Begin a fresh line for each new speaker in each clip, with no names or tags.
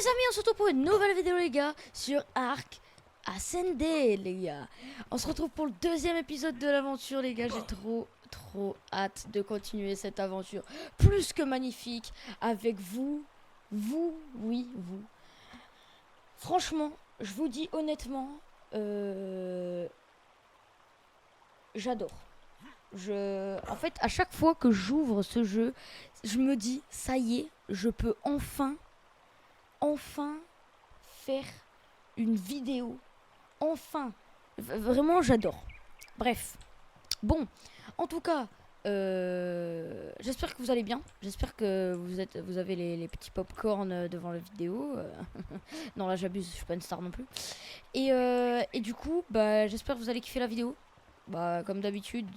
les amis, on se retrouve pour une nouvelle vidéo les gars sur Ark Ascended les gars. On se retrouve pour le deuxième épisode de l'aventure les gars. J'ai trop hâte de continuer cette aventure plus que magnifique avec vous. Oui vous. Franchement, je vous dis honnêtement, j'adore. En fait, à chaque fois que j'ouvre ce jeu, je me dis, ça y est, je peux enfin faire une vidéo. Enfin. Vraiment, j'adore. Bref. Bon, en tout cas, j'espère que vous allez bien. J'espère que vous avez les petits popcorn devant la vidéo. Non, là, j'abuse, je suis pas une star non plus. Et du coup, bah, j'espère que vous allez kiffer la vidéo. Bah, comme d'habitude,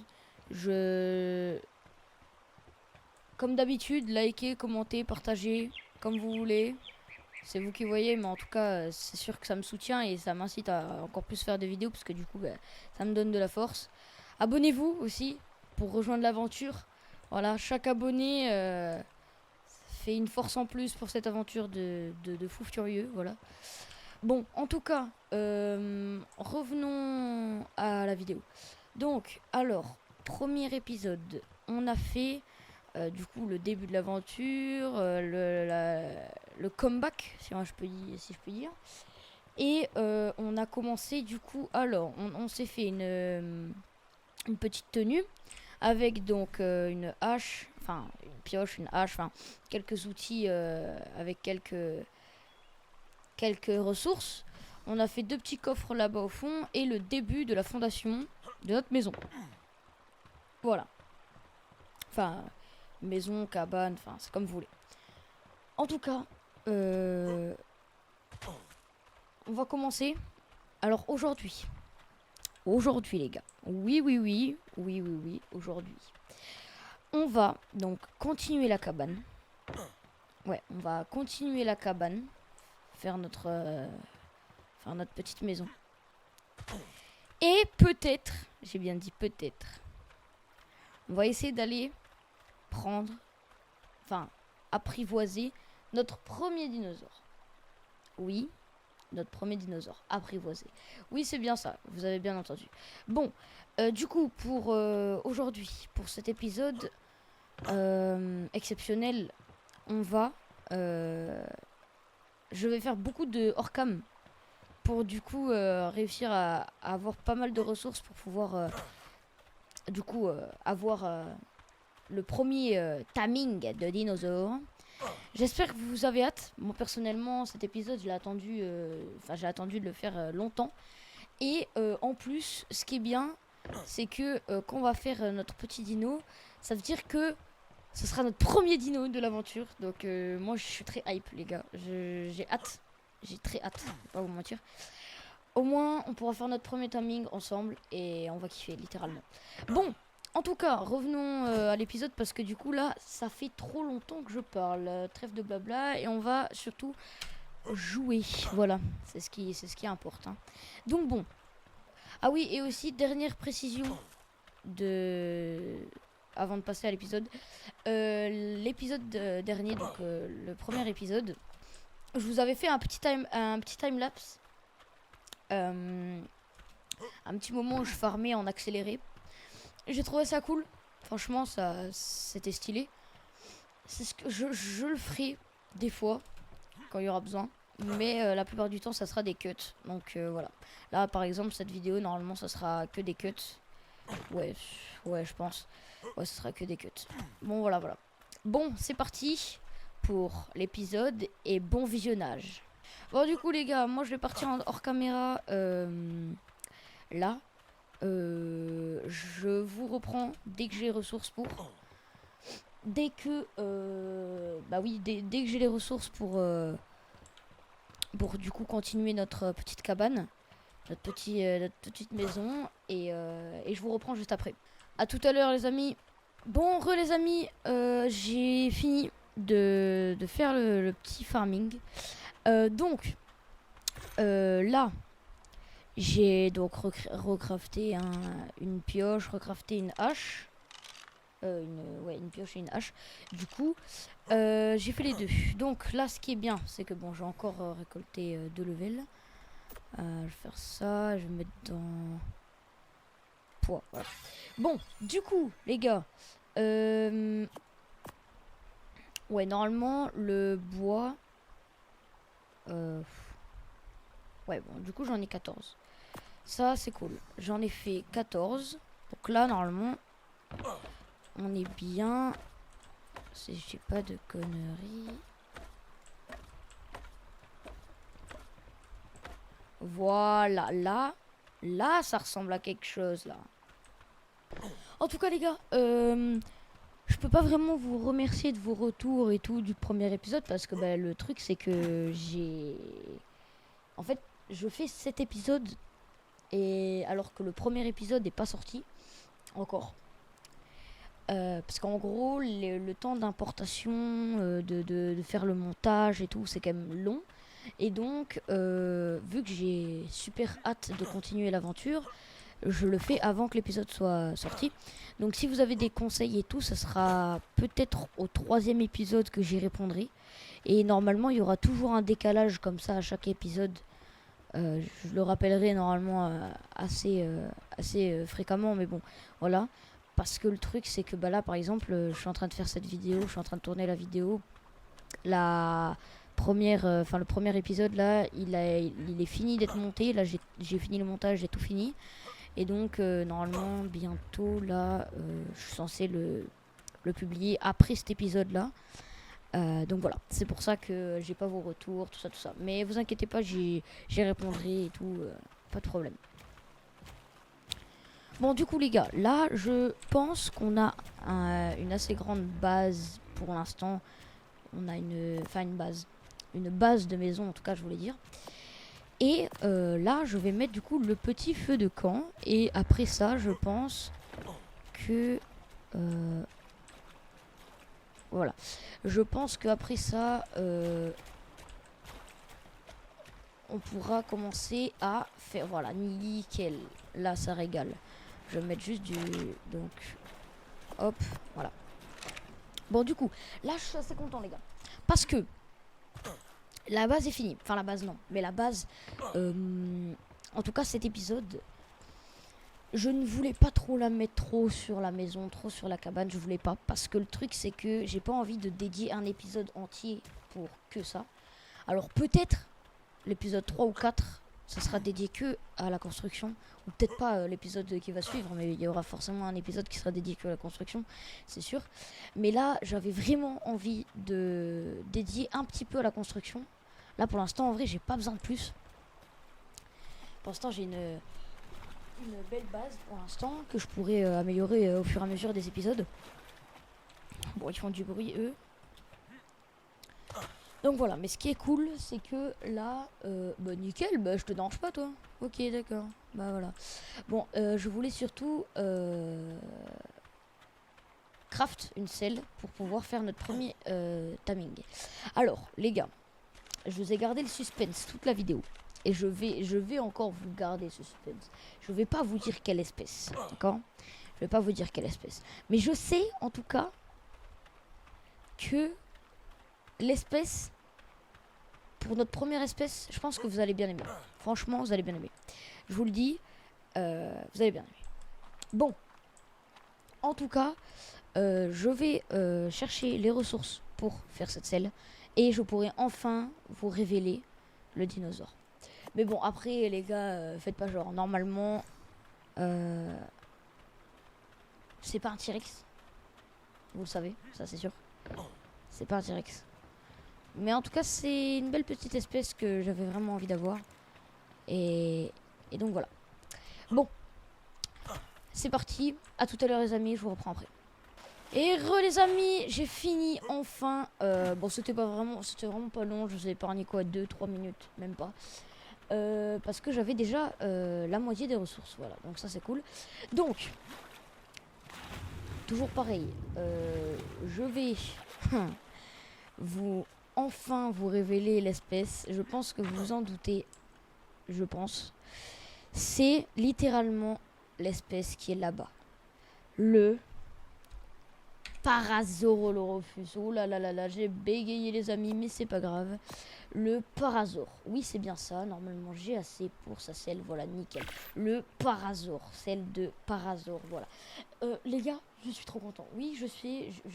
likez, commentez, partagez, comme vous voulez. C'est vous qui voyez, mais en tout cas, c'est sûr que ça me soutient et ça m'incite à encore plus faire des vidéos parce que du coup, bah, ça me donne de la force. Abonnez-vous aussi pour rejoindre l'aventure. Voilà, chaque abonné fait une force en plus pour cette aventure de fou furieux. Voilà. Bon, en tout cas, revenons à la vidéo. Donc, alors, premier épisode, on a fait du coup le début de l'aventure, le comeback, si je peux dire. Et on a commencé du coup, alors, on s'est fait une petite tenue avec donc une hache, enfin une pioche, une hache, enfin quelques outils avec quelques ressources. On a fait 2 petits coffres là-bas au fond et le début de la fondation de notre maison. Voilà. Enfin, maison, cabane, enfin c'est comme vous voulez. En tout cas, on va commencer. Alors aujourd'hui les gars, oui, aujourd'hui, on va donc continuer la cabane. Ouais, on va continuer la cabane, faire notre petite maison. Et peut-être, j'ai bien dit peut-être, on va essayer d'aller prendre, enfin apprivoiser notre premier dinosaure. Oui, notre premier dinosaure apprivoisé. Oui, c'est bien ça, vous avez bien entendu. Bon, du coup, pour aujourd'hui, pour cet épisode exceptionnel, on va... je vais faire beaucoup de hors-cam pour du coup réussir à avoir pas mal de ressources pour pouvoir du coup avoir le premier timing de dinosaures. J'espère que vous avez hâte. Moi personnellement, cet épisode, j'ai attendu de le faire longtemps. Et en plus, ce qui est bien, c'est que quand on va faire notre petit dino, ça veut dire que ce sera notre premier dino de l'aventure. Donc moi, je suis très hype, les gars. J'ai hâte. J'ai très hâte, je vais pas vous mentir. Au moins, on pourra faire notre premier timing ensemble et on va kiffer, littéralement. Bon, en tout cas, revenons à l'épisode parce que du coup, là, ça fait trop longtemps que je parle. Trêve de blabla et on va surtout jouer. Voilà, c'est ce qui importe. Hein. Donc bon. Ah oui, et aussi, dernière précision avant de passer à l'épisode. L'épisode dernier, donc le premier épisode, je vous avais fait un petit time-lapse. Un petit moment où je farmais en accéléré. J'ai trouvé ça cool. Franchement, c'était stylé. C'est ce que je le ferai des fois quand il y aura besoin. Mais la plupart du temps, ça sera des cuts. Donc voilà. Là, par exemple, cette vidéo, normalement, ça sera que des cuts. Ouais, je pense. Ouais, ce sera que des cuts. Bon, voilà. Bon, c'est parti pour l'épisode et bon visionnage. Bon, du coup, les gars, moi, je vais partir hors caméra là. Je vous reprends dès que j'ai les ressources pour. Dès que... dès que j'ai les ressources pour du coup continuer notre petite cabane. Notre petite maison. Et je vous reprends juste après. A tout à l'heure, les amis. Bon, les amis, j'ai fini de faire le petit farming. Donc, là, j'ai donc recrafté une pioche, recrafté une hache. une pioche et une hache. Du coup, j'ai fait les deux. Donc là, ce qui est bien, c'est que bon, j'ai encore récolté 2 levels. Je vais faire ça, je vais mettre dans poids. Voilà. Bon, du coup, les gars, ouais, normalement, le bois. Ouais, bon, du coup, j'en ai 14. Ça, c'est cool. J'en ai fait 14. Donc là, normalement, on est bien. Si je dis pas de conneries. Voilà, là, ça ressemble à quelque chose, là. En tout cas, les gars, je peux pas vraiment vous remercier de vos retours et tout du premier épisode parce que bah, le truc, c'est que En fait, je fais cet épisode et alors que le premier épisode n'est pas sorti encore. Parce qu'en gros, le temps d'importation, de faire le montage et tout, c'est quand même long. Et donc, vu que j'ai super hâte de continuer l'aventure, je le fais avant que l'épisode soit sorti. Donc si vous avez des conseils et tout, ça sera peut-être au 3e épisode que j'y répondrai. Et normalement, il y aura toujours un décalage comme ça à chaque épisode. Je le rappellerai normalement assez fréquemment, mais bon, voilà. Parce que le truc, c'est que bah là, par exemple, je suis en train de faire cette vidéo, je suis en train de tourner la vidéo. La première, le premier épisode là, il est fini d'être monté. Là, j'ai fini le montage, j'ai tout fini. Et donc, normalement, bientôt, là, je suis censé le publier après cet épisode là. Donc voilà, c'est pour ça que j'ai pas vos retours, tout ça. Mais vous inquiétez pas, j'y répondrai et tout, pas de problème. Bon, du coup, les gars, là, je pense qu'on a une assez grande base pour l'instant. On a une base de maison, en tout cas, je voulais dire. Et là, je vais mettre du coup le petit feu de camp. Et après ça, je pense que... voilà. Je pense qu'après ça, on pourra commencer à faire... Voilà, nickel. Là, ça régale. Je vais mettre juste du... Donc, hop, voilà. Bon, du coup, là, je suis assez content, les gars. Parce que la base est finie. Enfin, la base, non. Mais la base... en tout cas, cet épisode... Je ne voulais pas trop la mettre trop sur la maison, trop sur la cabane, je voulais pas. Parce que le truc, c'est que j'ai pas envie de dédier un épisode entier pour que ça. Alors peut-être l'épisode 3 ou 4, ça sera dédié que à la construction. Ou peut-être pas l'épisode qui va suivre, mais il y aura forcément un épisode qui sera dédié que à la construction, c'est sûr. Mais là, j'avais vraiment envie de dédier un petit peu à la construction. Là, pour l'instant, en vrai, j'ai pas besoin de plus. Pour l'instant, j'ai une belle base pour l'instant que je pourrais améliorer au fur et à mesure des épisodes. Bon, ils font du bruit eux. Donc voilà, mais ce qui est cool, c'est que là, bah nickel, bah je te dérange pas toi. Ok, d'accord, bah voilà. Bon, je voulais surtout craft une selle pour pouvoir faire notre premier timing. Alors, les gars, je vous ai gardé le suspense toute la vidéo. Et je vais encore vous garder ce suspense. Je vais pas vous dire quelle espèce, d'accord? Je vais pas vous dire quelle espèce. Mais je sais, en tout cas, que l'espèce, pour notre première espèce, je pense que vous allez bien aimer. Franchement, vous allez bien aimer. Je vous le dis, vous allez bien aimer. Bon, en tout cas, je vais chercher les ressources pour faire cette selle. Et je pourrai enfin vous révéler le dinosaure. Mais bon, après, les gars, faites pas genre. Normalement, c'est pas un T-Rex. Vous le savez, ça c'est sûr. C'est pas un T-Rex. Mais en tout cas, c'est une belle petite espèce que j'avais vraiment envie d'avoir. Et donc voilà. Bon, c'est parti. À tout à l'heure, les amis. Je vous reprends après. Et les amis, j'ai fini enfin. Bon, c'était vraiment pas long. Je vous ai épargné quoi, 2-3 minutes, même pas. Parce que j'avais déjà la moitié des ressources, voilà, donc ça c'est cool. Donc, toujours pareil, je vais enfin vous révéler l'espèce. Je pense que vous vous en doutez, je pense. C'est littéralement l'espèce qui est là-bas. Le Parasaurolophus. Oh là là là là, j'ai bégayé les amis, mais c'est pas grave. Le parasaure. Oui, c'est bien ça. Normalement, j'ai assez pour sa selle. Voilà, nickel. Le parasaure. Celle de parasaure. Voilà. Les gars, je suis trop content. Oui, je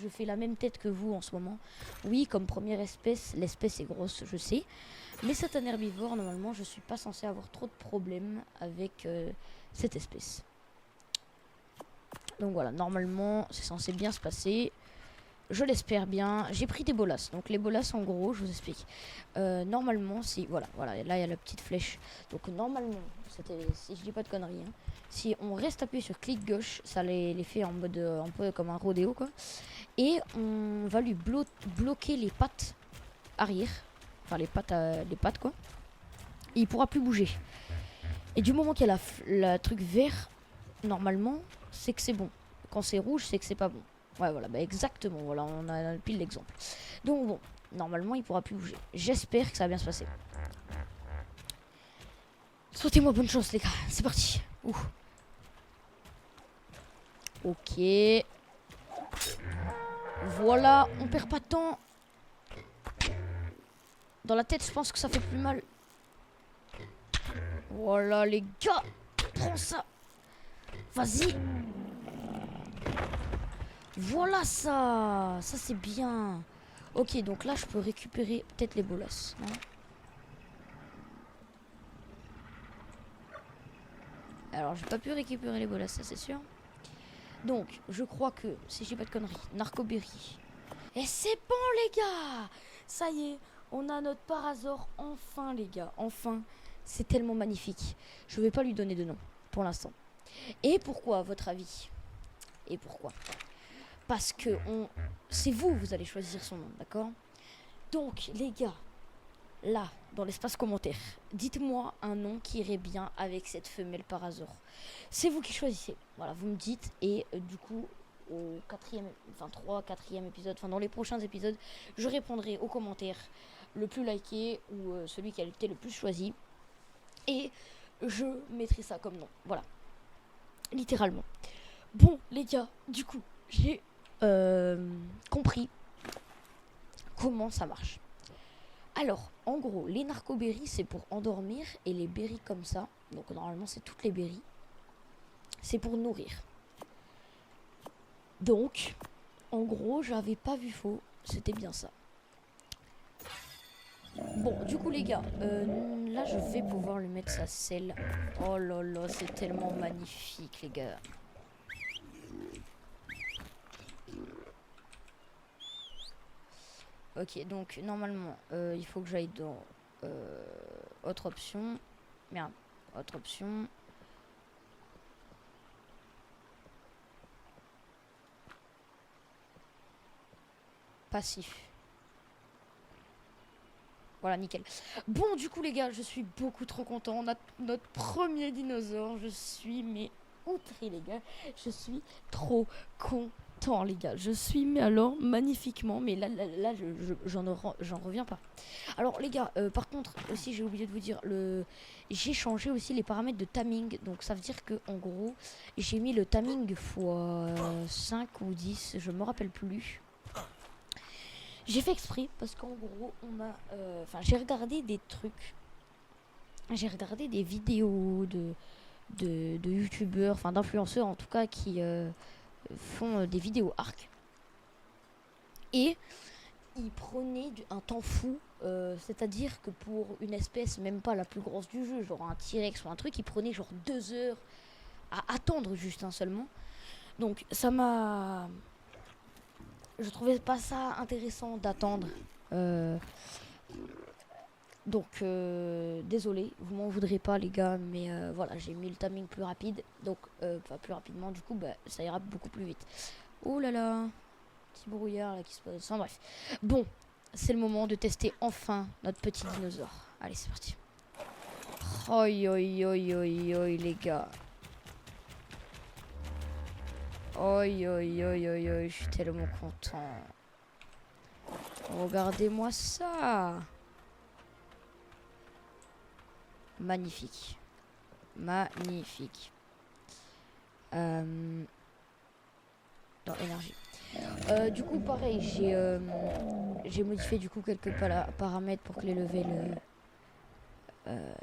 fais la même tête que vous en ce moment. Oui, comme première espèce, l'espèce est grosse, je sais. Mais c'est un herbivore. Normalement, je suis pas censé avoir trop de problèmes avec cette espèce. Donc voilà, normalement, c'est censé bien se passer. Je l'espère bien. J'ai pris des bolas. Donc les bolas, en gros, je vous explique. Normalement, si... Voilà, voilà, là, il y a la petite flèche. Donc normalement, si je dis pas de conneries, hein, si on reste appuyé sur clic gauche, ça les fait en mode un peu comme un rodéo, quoi. Et on va lui bloquer les pattes arrière. Enfin, les pattes, quoi. Et il pourra plus bouger. Et du moment qu'il y a la truc vert, normalement, c'est que c'est bon. Quand c'est rouge, c'est que c'est pas bon. Ouais, voilà, bah exactement. Voilà, on a pile l'exemple. Donc bon, normalement, il pourra plus bouger. J'espère que ça va bien se passer. Souhaitez-moi bonne chance, les gars. C'est parti. Ouh. Ok. Voilà, on perd pas de temps. Dans la tête, je pense que ça fait plus mal. Voilà, les gars. Prends ça. Vas-y. Voilà ça. Ça, c'est bien. Ok, donc là, je peux récupérer peut-être les bolas. Hein. Alors, j'ai pas pu récupérer les bolas, ça c'est sûr. Donc, je crois que, si j'ai pas de conneries, Narcoberry. Et c'est bon, les gars. Ça y est, on a notre parasaure. Enfin, les gars, enfin. C'est tellement magnifique. Je vais pas lui donner de nom, pour l'instant. Et pourquoi, à votre avis? Et pourquoi? Parce que c'est vous, vous allez choisir son nom, d'accord? Donc, les gars, là, dans l'espace commentaire, dites-moi un nom qui irait bien avec cette femelle parasaure. C'est vous qui choisissez. Voilà, vous me dites. Et du coup, au 4e épisode, enfin dans les prochains épisodes, je répondrai aux commentaires le plus liké ou celui qui a été le plus choisi. Et je mettrai ça comme nom. Voilà. Littéralement. Bon, les gars, du coup, j'ai compris comment ça marche. Alors, en gros, les narcoberries, c'est pour endormir. Et les berries comme ça, donc normalement, c'est toutes les berries, c'est pour nourrir. Donc, en gros, j'avais pas vu faux. C'était bien ça. Bon, du coup, les gars, là, je vais pouvoir lui mettre sa selle. Oh là là, c'est tellement magnifique, les gars. Ok, donc, normalement, il faut que j'aille dans autre option. Merde, autre option. Passif. Voilà, nickel. Bon, du coup, les gars, je suis beaucoup trop content. On a notre premier dinosaure. Je suis, mais outré, les gars. Je suis trop content, les gars. Je suis, mais alors, magnifiquement. Mais là, j'en reviens pas. Alors, les gars, par contre, aussi, j'ai oublié de vous dire, j'ai changé aussi les paramètres de timing. Donc, ça veut dire que, en gros, j'ai mis le timing x 5 ou 10. Je me rappelle plus. J'ai fait exprès parce qu'en gros, j'ai regardé des trucs. J'ai regardé des vidéos de youtubeurs, enfin d'influenceurs en tout cas, qui font des vidéos arc. Et ils prenaient un temps fou. C'est-à-dire que pour une espèce, même pas la plus grosse du jeu, genre un T-Rex ou un truc, ils prenaient genre 2 heures à attendre juste seulement. Donc ça m'a... Je trouvais pas ça intéressant d'attendre. Donc désolé, vous m'en voudrez pas les gars, mais voilà, j'ai mis le timing plus rapide, donc enfin plus rapidement, du coup bah, ça ira beaucoup plus vite. Oh là là, petit brouillard là qui se passe. Enfin bref. Bon, c'est le moment de tester enfin notre petit dinosaure. Allez, c'est parti. Oi oi oi oi oi les gars. Oi oi oi oi oi, je suis tellement content. Regardez-moi ça. Magnifique. Magnifique. dans énergie. Du coup, pareil, j'ai modifié du coup quelques paramètres pour que les levels,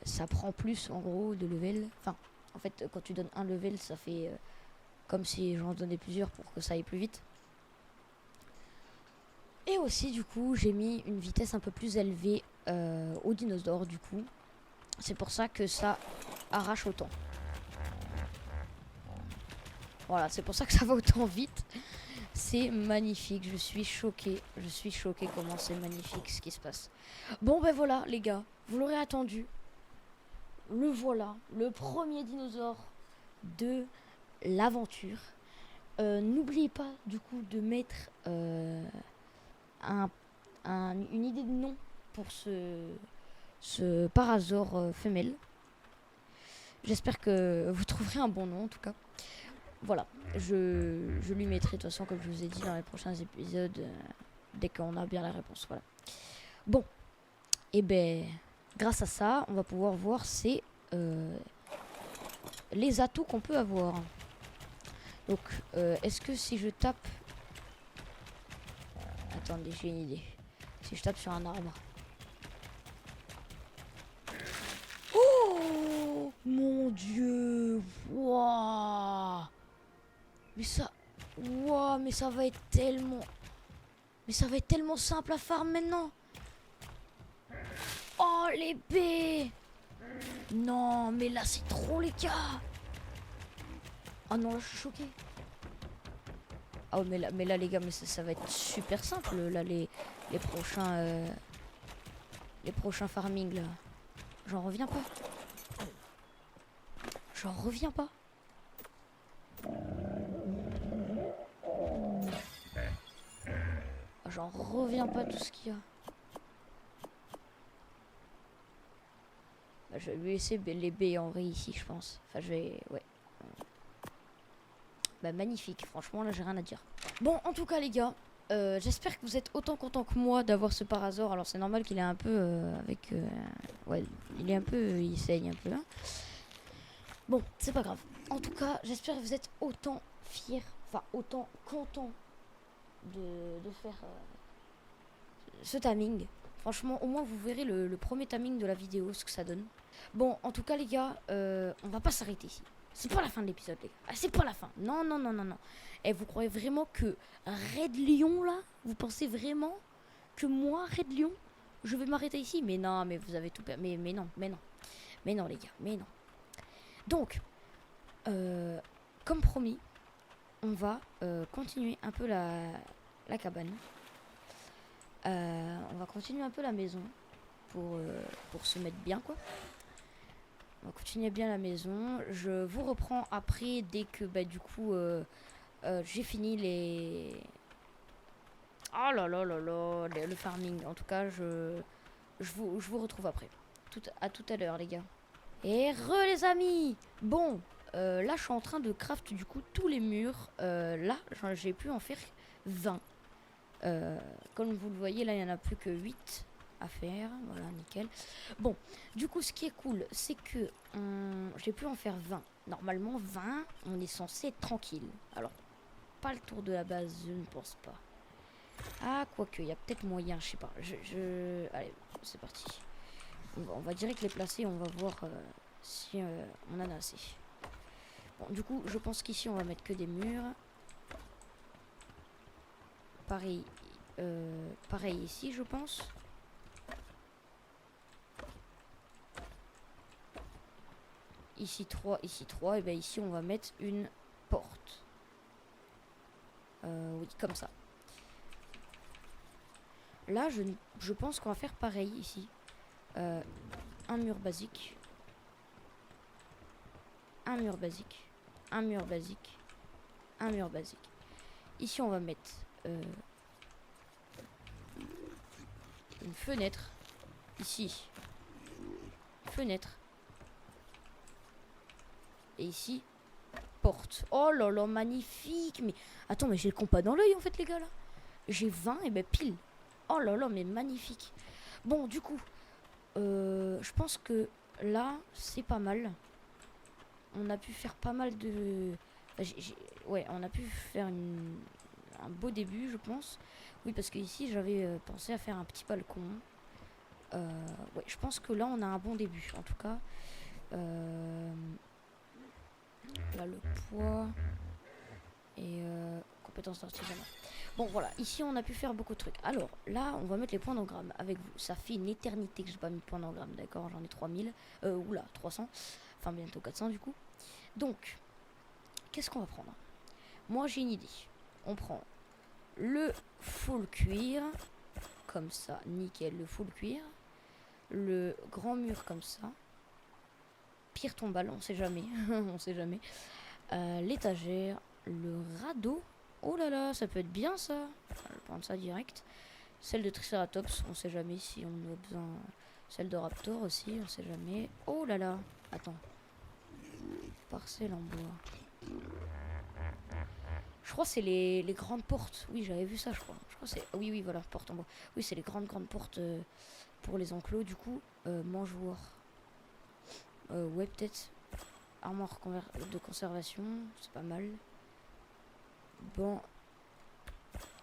ça prend plus en gros de level. Enfin, en fait, quand tu donnes un level, ça fait comme si j'en donnais plusieurs pour que ça aille plus vite. Et aussi, du coup, j'ai mis une vitesse un peu plus élevée aux dinosaures, du coup. C'est pour ça que ça arrache autant. Voilà, c'est pour ça que ça va autant vite. C'est magnifique, je suis choquée. Je suis choquée comment c'est magnifique ce qui se passe. Bon, ben voilà, les gars, vous l'aurez attendu. Le voilà, le premier dinosaure de l'aventure. N'oubliez pas, du coup, de mettre une idée de nom pour ce parasaure femelle. J'espère que vous trouverez un bon nom en tout cas. Voilà, je lui mettrai de toute façon comme je vous ai dit dans les prochains épisodes dès qu'on a bien la réponse. Voilà. Bon, et ben grâce à ça, on va pouvoir voir les atouts qu'on peut avoir. Donc, est-ce que si je tape... Attendez, j'ai une idée. Si je tape sur un arbre. Oh mon dieu. Waouh. Mais ça... Waouh, mais ça va être tellement... Mais ça va être tellement simple à farm maintenant. Oh, l'épée. Non, mais là, c'est trop, les gars. Oh non, là, je suis choquée. Oh, mais là les gars, mais ça va être super simple, là, les prochains farming, là. J'en reviens pas. J'en reviens pas. J'en reviens pas tout ce qu'il y a. Bah, je vais lui laisser les baies en vrai ici, je pense. Enfin, je vais... Ouais. Bah, magnifique. Franchement, là, j'ai rien à dire. Bon, en tout cas, les gars, j'espère que vous êtes autant contents que moi d'avoir ce parasaure. Alors, c'est normal qu'il est un peu avec... ouais, il est un peu... il saigne un peu, hein. Bon, c'est pas grave. En tout cas, j'espère que vous êtes autant fiers, enfin, autant contents de faire ce timing. Franchement, au moins, vous verrez le premier timing de la vidéo, ce que ça donne. Bon, en tout cas, les gars, on va pas s'arrêter ici. C'est pas la fin de l'épisode, les gars. Ah, c'est pas la fin. Non, non, non, non, non. Et vous croyez vraiment que Red Lion, là, vous pensez vraiment que moi, Red Lion, je vais m'arrêter ici? Mais non, mais vous avez tout perdu. Mais non, mais non. Mais non, les gars, mais non. Donc, comme promis, on va continuer un peu la cabane. On va continuer un peu la maison pour se mettre bien, quoi. On va continuer bien la maison. Je vous reprends après dès que bah, du coup j'ai fini les... Oh là là là là, le farming. En tout cas, je vous retrouve après. À tout à l'heure, les gars. Et les amis. Bon, là je suis en train de craft du coup tous les murs. Là, j'ai pu en faire 20. Comme vous le voyez, là il n'y en a plus que 8 à faire. Voilà, nickel. Bon, du coup, ce qui est cool, c'est que j'ai pu en faire 20. Normalement, 20, on est censé être tranquille. Alors, pas le tour de la base, je ne pense pas. Ah, quoique, il y a peut-être moyen, je sais pas. Allez, c'est parti. On va direct les placer, on va voir si on en a assez. Bon, du coup, je pense qu'ici, on va mettre que des murs. Pareil, pareil ici, je pense. Ici 3, ici 3. Et bien ici, on va mettre une porte. Oui, comme ça. Là, je pense qu'on va faire pareil ici. Un mur basique. Un mur basique. Un mur basique. Un mur basique. Ici, on va mettre une fenêtre. Ici, fenêtre. Et ici, porte. Oh là là, magnifique. Mais attends, mais j'ai le compas dans l'œil en fait, les gars, là. J'ai 20 et ben pile. Oh là là, mais magnifique. Bon, du coup, je pense que là, c'est pas mal. On a pu faire pas mal de... Ouais, on a pu faire un beau début, je pense. Oui, parce que ici j'avais pensé à faire un petit balcon. Ouais, je pense que là on a un bon début. En tout cas, là le poids et compétences d'artisanat. Bon, voilà, ici on a pu faire beaucoup de trucs. Alors là, on va mettre les points d'engramme avec vous. Ça fait une éternité que j'ai pas mis de points d'engramme, d'accord? J'en ai 3000. Oula, 300. Enfin, bientôt 400 du coup. Donc, qu'est-ce qu'on va prendre? Moi, j'ai une idée. On prend le full cuir, comme ça, nickel, le full cuir. Le grand mur comme ça. Pire tombale, on sait jamais. On sait jamais. L'étagère, le radeau. Oh là là, ça peut être bien ça. Je vais prendre ça direct. Celle de Triceratops, on sait jamais si on a besoin. Celle de Raptor aussi, on sait jamais. Oh là là, attends. Parcelle en bois. Je crois que c'est les grandes portes. Oui, j'avais vu ça, je crois. Je crois que c'est. Oui, oui, voilà, porte en bois. Oui, c'est les grandes portes pour les enclos. Du coup, mangeoire. Ouais, peut-être. Armoire de conservation, c'est pas mal. Banc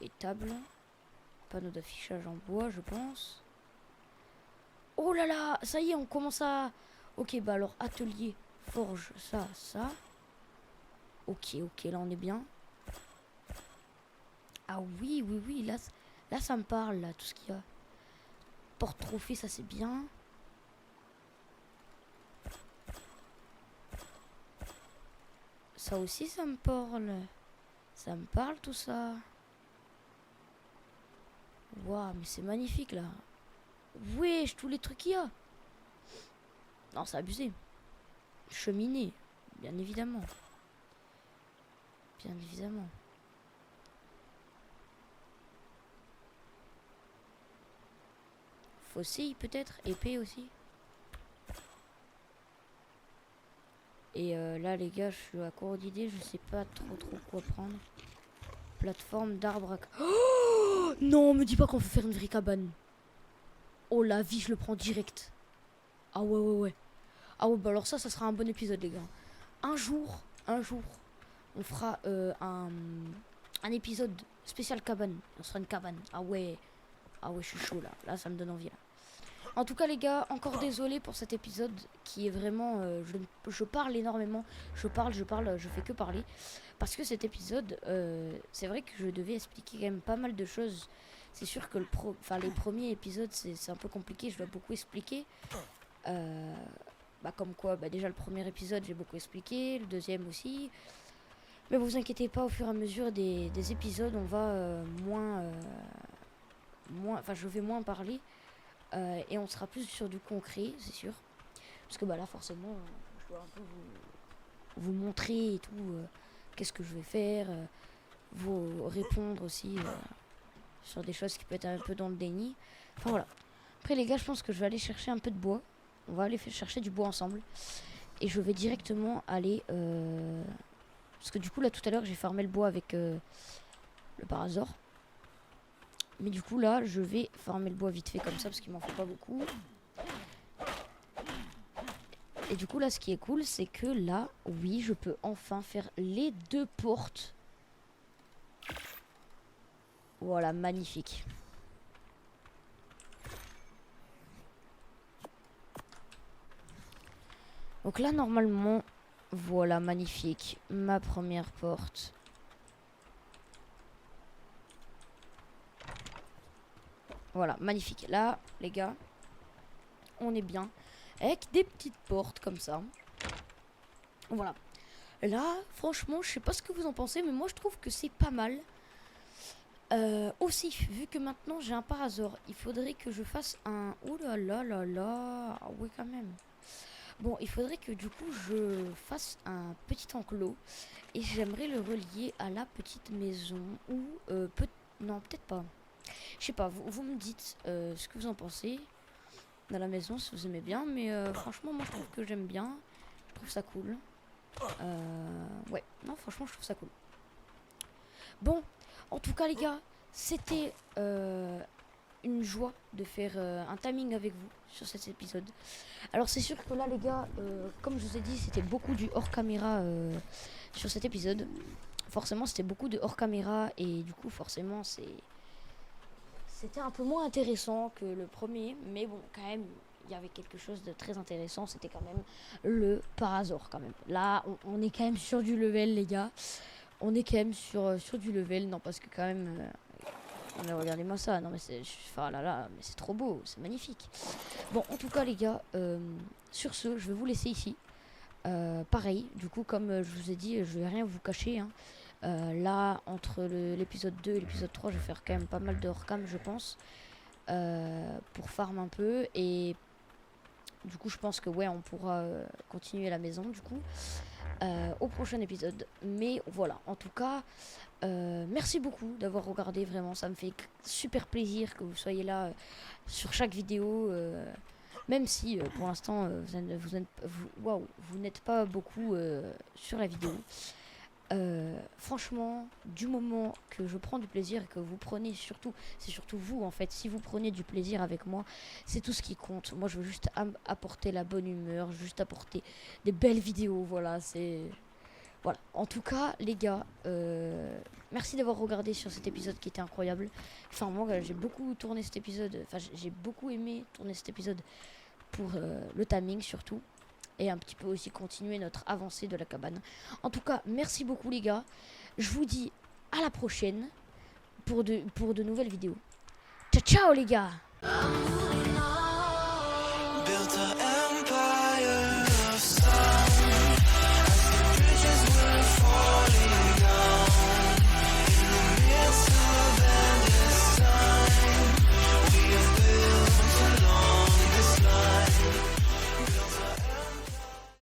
et table. Panneau d'affichage en bois, je pense. Oh là là, ça y est, on commence à... Ok, bah alors, atelier, forge, ça. Ok, là, on est bien. Ah oui, là, ça me parle, là, tout ce qu'il y a. Porte-trophée, ça, c'est bien. Ça aussi, ça me parle. Ça me parle, tout ça. Waouh, mais c'est magnifique, là. Wesh, tous les trucs qu'il y a. Non, c'est abusé. Cheminée, bien évidemment. Bien évidemment. Faucille, peut-être. Épée aussi. Et là, les gars, je suis à court d'idées. Je sais pas trop quoi prendre. Plateforme d'arbre à... Oh non, me dis pas qu'on peut faire une vraie cabane. Oh la vie, je le prends direct. Ah ouais. Ah ouais, bah alors ça sera un bon épisode, les gars. Un jour, on fera un épisode spécial cabane. On sera une cabane. Ah ouais, je suis chaud là. Là, ça me donne envie là. En tout cas, les gars, encore désolé pour cet épisode qui est vraiment... je parle énormément. Je parle, je fais que parler. Parce que cet épisode, c'est vrai que je devais expliquer quand même pas mal de choses. C'est sûr que les premiers épisodes, c'est un peu compliqué. Je dois beaucoup expliquer. Comme quoi, déjà le premier épisode, j'ai beaucoup expliqué. Le deuxième aussi. Mais vous inquiétez pas, au fur et à mesure des épisodes, on va je vais moins parler. Et on sera plus sur du concret, c'est sûr. Parce que là, forcément, je dois un peu vous montrer et tout. Qu'est-ce que je vais faire. Vous répondre aussi sur des choses qui peuvent être un peu dans le déni. Enfin voilà. Après, les gars, je pense que je vais aller chercher un peu de bois. On va aller chercher du bois ensemble. Et je vais directement aller... Parce que du coup, là, tout à l'heure, j'ai farmé le bois avec le parasaur. Mais du coup, là, je vais farmer le bois vite fait comme ça, parce qu'il m'en faut pas beaucoup. Et du coup, là, ce qui est cool, c'est que là, oui, je peux enfin faire les 2 portes. Voilà, magnifique. Donc là, normalement, voilà, magnifique. Ma première porte. Voilà, magnifique. Là, les gars, on est bien. Avec des petites portes comme ça. Voilà. Là, franchement, je sais pas ce que vous en pensez, mais moi, je trouve que c'est pas mal. Aussi, vu que maintenant, j'ai un parasaur, il faudrait que je fasse un... Ouh là là là là. Ah ouais, quand même. Bon, il faudrait que du coup je fasse un petit enclos et j'aimerais le relier à la petite maison ou non, peut-être pas. Je sais pas, vous me dites ce que vous en pensez dans la maison si vous aimez bien, mais franchement moi je trouve que j'aime bien, je trouve ça cool. Ouais, non franchement je trouve ça cool. Bon, en tout cas les gars, c'était une joie de faire un timing avec vous sur cet épisode. Alors c'est sûr que là les gars, comme je vous ai dit, c'était beaucoup du hors caméra sur cet épisode. forcément c'était beaucoup de hors caméra et du coup forcément c'était un peu moins intéressant que le premier, mais bon quand même il y avait quelque chose de très intéressant, c'était quand même le Parasaur quand même. Là on est quand même sur du level les gars, on est quand même sur du level, non parce que quand même regardez-moi ça, non mais c'est enfin là là, mais c'est trop beau, c'est magnifique. Bon en tout cas les gars, sur ce je vais vous laisser ici. Pareil, du coup, comme je vous ai dit, je vais rien vous cacher. Hein. Là, entre l'épisode 2 et l'épisode 3, je vais faire quand même pas mal de hors-cam, je pense, pour farm un peu. Et du coup, je pense que ouais, on pourra continuer la maison, du coup, au prochain épisode. Mais voilà, en tout cas, merci beaucoup d'avoir regardé, vraiment, ça me fait super plaisir que vous soyez là sur chaque vidéo. Même si pour l'instant vous n'êtes pas beaucoup sur la vidéo. Franchement, du moment que je prends du plaisir et que vous prenez surtout, c'est surtout vous en fait, si vous prenez du plaisir avec moi, c'est tout ce qui compte. Moi je veux juste apporter la bonne humeur, juste apporter des belles vidéos, voilà, c'est... Voilà, en tout cas les gars, merci d'avoir regardé sur cet épisode qui était incroyable. Enfin moi j'ai beaucoup tourné cet épisode, enfin j'ai beaucoup aimé tourner cet épisode pour le timing surtout, et un petit peu aussi continuer notre avancée de la cabane. En tout cas, merci beaucoup les gars. Je vous dis à la prochaine pour de nouvelles vidéos. Ciao ciao les gars.